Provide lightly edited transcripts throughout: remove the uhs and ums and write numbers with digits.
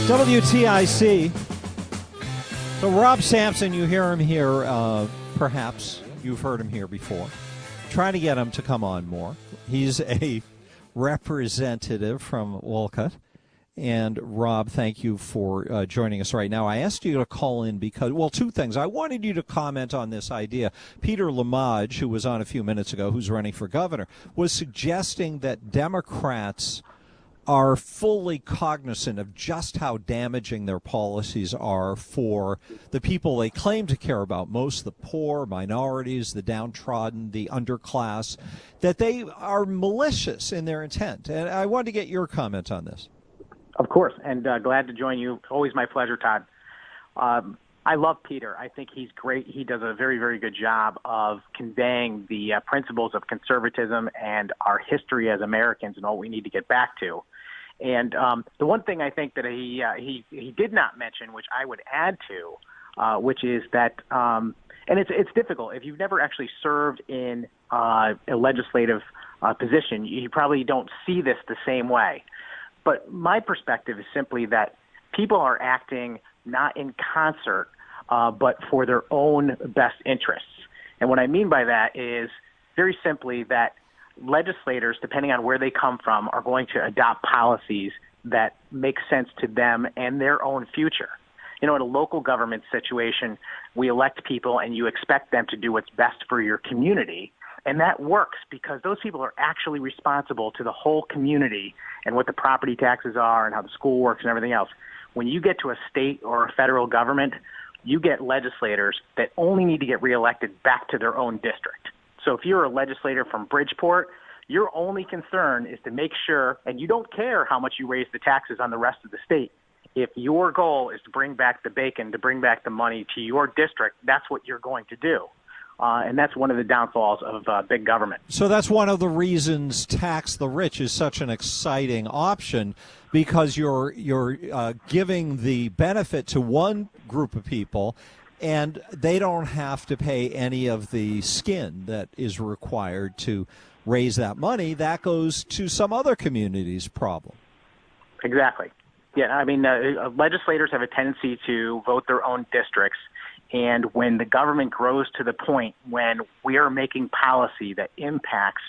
WTIC. So Rob Sampson, you hear him here, perhaps you've heard him here before. Trying to get him to come on more. He's a representative from Wolcott. And Rob, thank you for joining us right now. I asked you to call in because, well, two things. I wanted you to comment on this idea. Peter Lamage, who was on a few minutes ago, who's running for governor, was suggesting that Democrats are fully cognizant of just how damaging their policies are for the people they claim to care about most, the poor, minorities, the downtrodden, the underclass, that they are malicious in their intent. And I wanted to get your comment on this. Of course, and glad to join you. Always my pleasure, Todd. I love Peter. I think he's great. He does a very, very good job of conveying the principles of conservatism and our history as Americans and what we need to get back to. And the one thing I think that he did not mention, which I would add to, which is that, and it's difficult. If you've never actually served in a legislative position, you probably don't see this the same way. But my perspective is simply that people are acting not in concert, but for their own best interests. And what I mean by that is very simply that legislators, depending on where they come from, are going to adopt policies that make sense to them and their own future. You know, in a local government situation, we elect people and you expect them to do what's best for your community. And that works because those people are actually responsible to the whole community and what the property taxes are and how the school works and everything else. When you get to a state or a federal government, you get legislators that only need to get reelected back to their own district. So if you're a legislator from Bridgeport, your only concern is to make sure, and you don't care how much you raise the taxes on the rest of the state. If your goal is to bring back the bacon, to bring back the money to your district, that's what you're going to do. And that's one of the downfalls of big government. So that's one of the reasons tax the rich is such an exciting option, because you're giving the benefit to one group of people, and they don't have to pay any of the skin that is required to raise that money. That goes to some other community's problem. Exactly. Yeah, I mean, legislators have a tendency to vote their own districts. And when the government grows to the point when we are making policy that impacts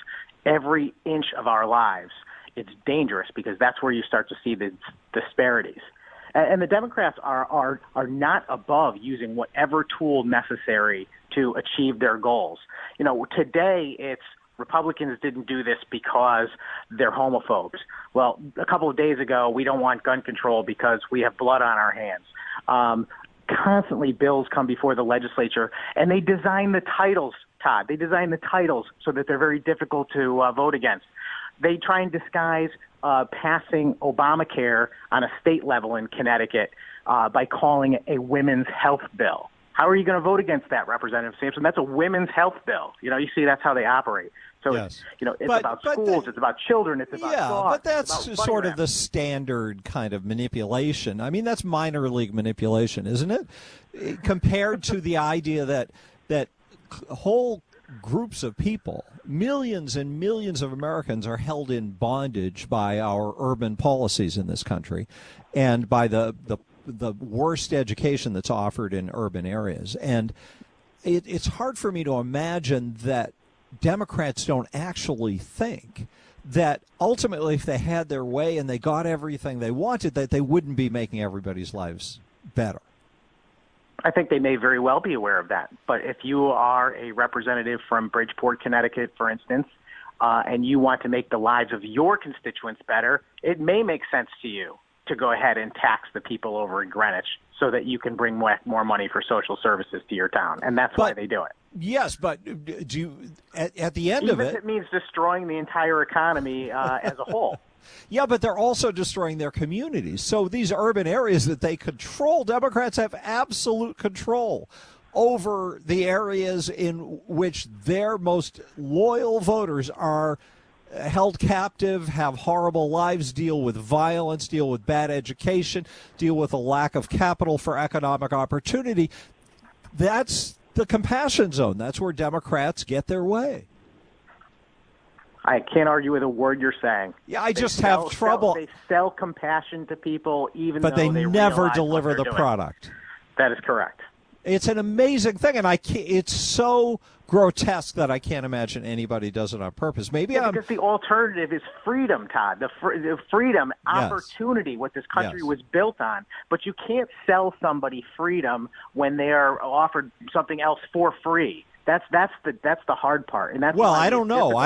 every inch of our lives, it's dangerous because that's where you start to see the disparities. And the Democrats are not above using whatever tool necessary to achieve their goals. You know, today it's Republicans didn't do this because they're homophobes. Well, a couple of days ago, we don't want gun control because we have blood on our hands. Constantly bills come before the legislature, and they design the titles, Todd. They design the titles so that they're very difficult to vote against. They try and disguise passing Obamacare on a state level in Connecticut by calling it a women's health bill. How are you going to vote against that, Representative Sampson? That's a women's health bill. You know, you see that's how they operate. So, yes. It's about schools, it's about children, it's about dogs. But that's sort of the standard kind of manipulation. I mean, that's minor league manipulation, isn't it? Compared to the idea that whole groups of people, millions and millions of Americans, are held in bondage by our urban policies in this country and by the worst education that's offered in urban areas. And it's hard for me to imagine that Democrats don't actually think that ultimately if they had their way and they got everything they wanted, that they wouldn't be making everybody's lives better. I think they may very well be aware of that. But if you are a representative from Bridgeport, Connecticut, for instance, and you want to make the lives of your constituents better, it may make sense to you to go ahead and tax the people over in Greenwich so that you can bring more money for social services to your town. And that's why they do it. Yes, but do you, at the end of it... Even if it means destroying the entire economy as a whole. Yeah, but they're also destroying their communities. So these urban areas that they control, Democrats have absolute control over the areas in which their most loyal voters are held captive, have horrible lives, deal with violence, deal with bad education, deal with a lack of capital for economic opportunity. That's the compassion zone. That's where Democrats get their way. I can't argue with a word you're saying. Yeah, I just have trouble. They sell compassion to people, even but though they never deliver the product. That is correct. It's an amazing thing, and it's so grotesque that I can't imagine anybody does it on purpose. Because the alternative is freedom, Todd. The freedom, yes. opportunity, what this country was built on. But you can't sell somebody freedom when they are offered something else for free. That's the hard part, and that's I don't know.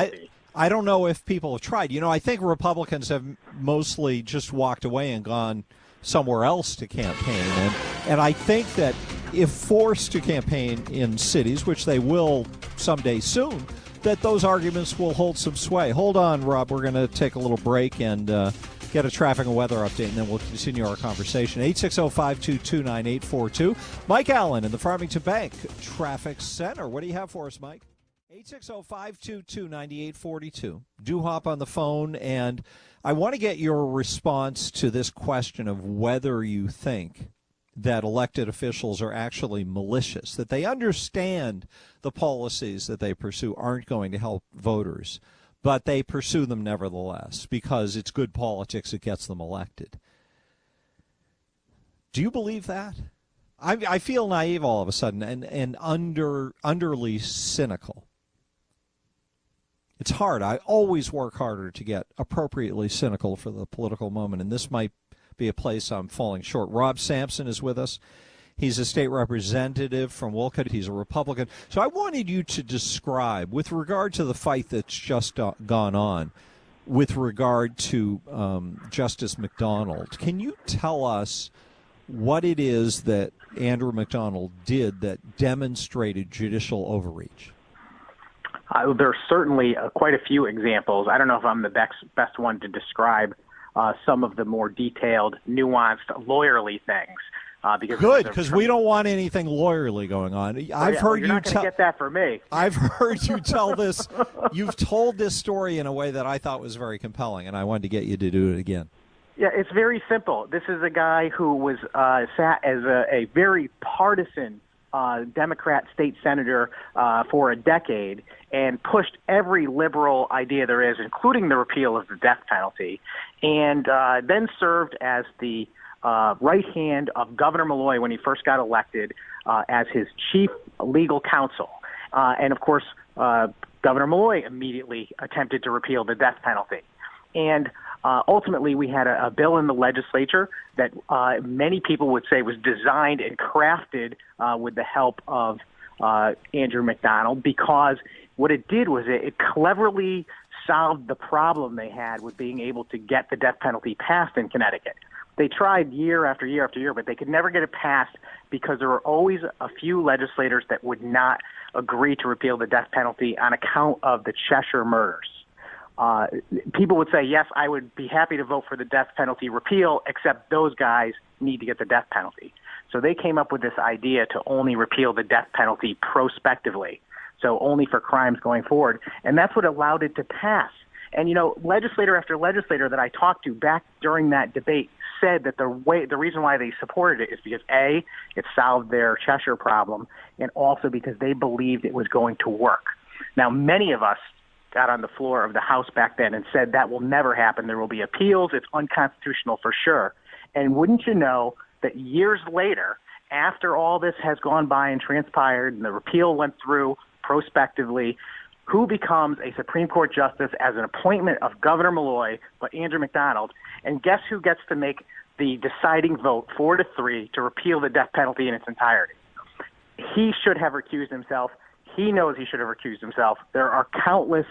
I don't know if people have tried. I think Republicans have mostly just walked away and gone somewhere else to campaign. And I think that if forced to campaign in cities, which they will someday soon, that those arguments will hold some sway. Hold on, Rob. We're going to take a little break and get a traffic and weather update, and then we'll continue our conversation. 860-522-9842. Mike Allen in the Farmington Bank Traffic Center. What do you have for us, Mike? 860-522-9842. Do hop on the phone, and I want to get your response to this question of whether you think that elected officials are actually malicious, that they understand the policies that they pursue aren't going to help voters, but they pursue them nevertheless because it's good politics that gets them elected. Do you believe that? I feel naive all of a sudden and underly cynical. It's hard. I always work harder to get appropriately cynical for the political moment, and this might be a place I'm falling short. Rob Sampson is with us. He's a state representative from Wolcott. He's a Republican. So I wanted you to describe, with regard to the fight that's just gone on, with regard to Justice McDonald, can you tell us what it is that Andrew McDonald did that demonstrated judicial overreach? There's certainly quite a few examples. I don't know if I'm the best one to describe some of the more detailed, nuanced, lawyerly things. Because we don't want anything lawyerly going on. I've heard you're not going to get that for me. I've heard you tell this. You've told this story in a way that I thought was very compelling, and I wanted to get you to do it again. Yeah, it's very simple. This is a guy who was sat as a very partisan Democrat state senator for a decade and pushed every liberal idea there is, including the repeal of the death penalty, and then served as the right hand of Governor Malloy when he first got elected as his chief legal counsel. And, of course, Governor Malloy immediately attempted to repeal the death penalty. And ultimately, we had a bill in the legislature that many people would say was designed and crafted with the help of Andrew McDonald, because what it did was it cleverly solved the problem they had with being able to get the death penalty passed in Connecticut. They tried year after year after year, but they could never get it passed because there were always a few legislators that would not agree to repeal the death penalty on account of the Cheshire murders. People would say, yes, I would be happy to vote for the death penalty repeal, except those guys need to get the death penalty. So they came up with this idea to only repeal the death penalty prospectively, so only for crimes going forward. And that's what allowed it to pass. And, legislator after legislator that I talked to back during that debate said that the reason why they supported it is because, A, it solved their Cheshire problem, and also because they believed it was going to work. Now, many of us got on the floor of the House back then and said that will never happen. There will be appeals. It's unconstitutional for sure. And wouldn't you know that years later, after all this has gone by and transpired and the repeal went through prospectively, who becomes a Supreme Court justice as an appointment of Governor Malloy, but Andrew McDonald? And guess who gets to make the deciding vote 4-3 to repeal the death penalty in its entirety? He should have recused himself. He knows he should have recused himself. There are countless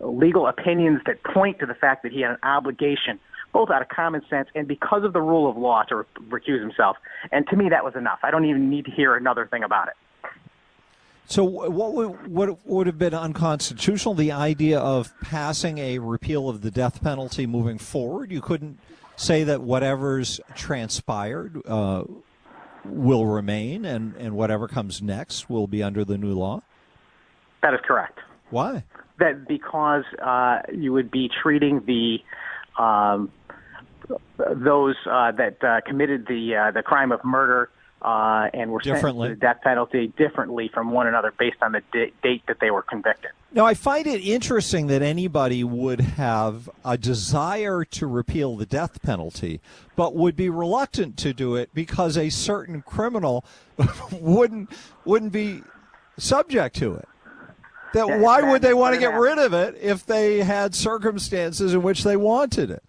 legal opinions that point to the fact that he had an obligation, both out of common sense and because of the rule of law, to recuse himself. And to me, that was enough. I don't even need to hear another thing about it. So what would have been unconstitutional, the idea of passing a repeal of the death penalty moving forward? You couldn't say that whatever's transpired will remain and whatever comes next will be under the new law? That is correct. Why? That because you would be treating those that committed the crime of murder and were sentenced to the death penalty differently from one another based on the date that they were convicted. Now, I find it interesting that anybody would have a desire to repeal the death penalty, but would be reluctant to do it because a certain criminal wouldn't be subject to it. Why would they want to get rid of it if they had circumstances in which they wanted it?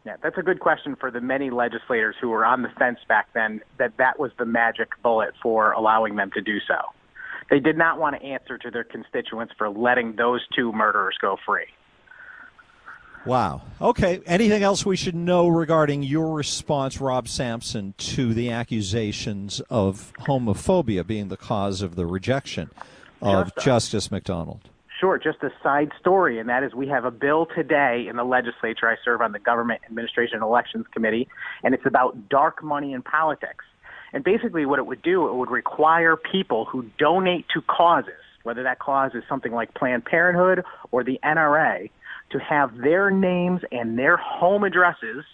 Yeah, that's a good question for the many legislators who were on the fence back then, that was the magic bullet for allowing them to do so. They did not want to answer to their constituents for letting those two murderers go free. Wow. Okay. Anything else we should know regarding your response, Rob Sampson, to the accusations of homophobia being the cause of the rejection of Justice McDonald? Sure. Just a side story, and that is we have a bill today in the legislature. I serve on the Government Administration and Elections Committee, and it's about dark money in politics. And basically what it would do, it would require people who donate to causes, whether that cause is something like Planned Parenthood or the NRA, to have their names and their home addresses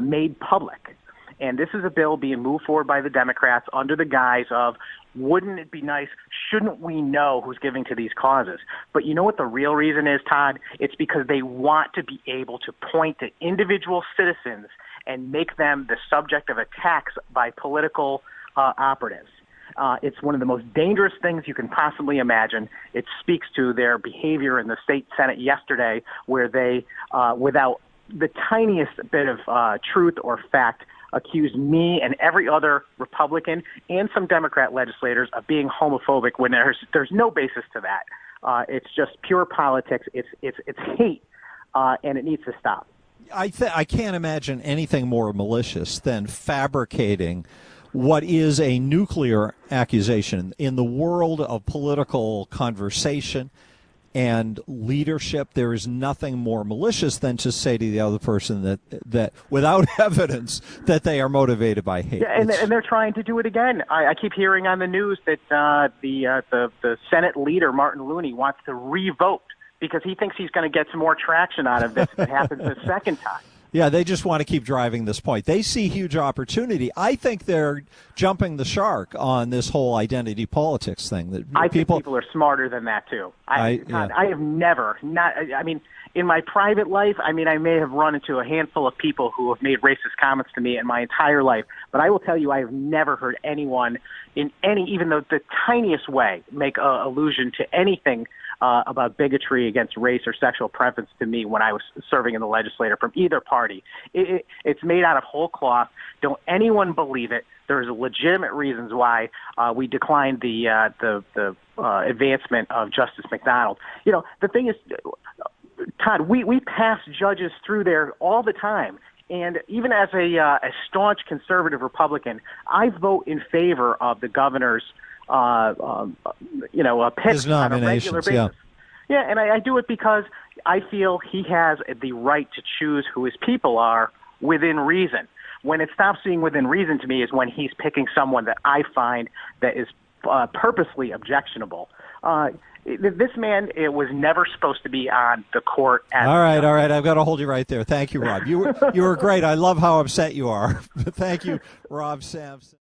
made public. And this is a bill being moved forward by the Democrats under the guise of, wouldn't it be nice, shouldn't we know who's giving to these causes? But you know what the real reason is, Todd? It's because they want to be able to point to individual citizens and make them the subject of attacks by political operatives. It's one of the most dangerous things you can possibly imagine. It speaks to their behavior in the state Senate yesterday, where they, without the tiniest bit of truth or fact, accused me and every other Republican and some Democrat legislators of being homophobic when there's no basis to that. It's just pure politics. It's hate, and it needs to stop. I can't imagine anything more malicious than fabricating what is a nuclear accusation. In the world of political conversation and leadership, there is nothing more malicious than to say to the other person that without evidence that they are motivated by hate. Yeah, and they're trying to do it again. I keep hearing on the news that the Senate leader, Martin Looney, wants to re-vote because he thinks he's going to get some more traction out of this if it happens the second time. Yeah, they just want to keep driving this point. They see huge opportunity. I think they're jumping the shark on this whole identity politics thing. I think people are smarter than that, too. I have never, in my private life, I may have run into a handful of people who have made racist comments to me in my entire life, but I will tell you I have never heard anyone in even the tiniest way make an allusion to anything about bigotry against race or sexual preference to me when I was serving in the legislature from either party. It's made out of whole cloth. Don't anyone believe it. There's legitimate reasons why we declined the advancement of Justice McDonald. You know, the thing is, Todd, we pass judges through there all the time. And even as a staunch conservative Republican, I vote in favor of the governor's picks on a regular basis. Yeah, and I do it because I feel he has the right to choose who his people are within reason. When it stops being within reason to me is when he's picking someone that I find that is purposely objectionable. This man, it was never supposed to be on the court. All right. I've got to hold you right there. Thank you, Rob. You were great. I love how upset you are. Thank you, Rob Sampson.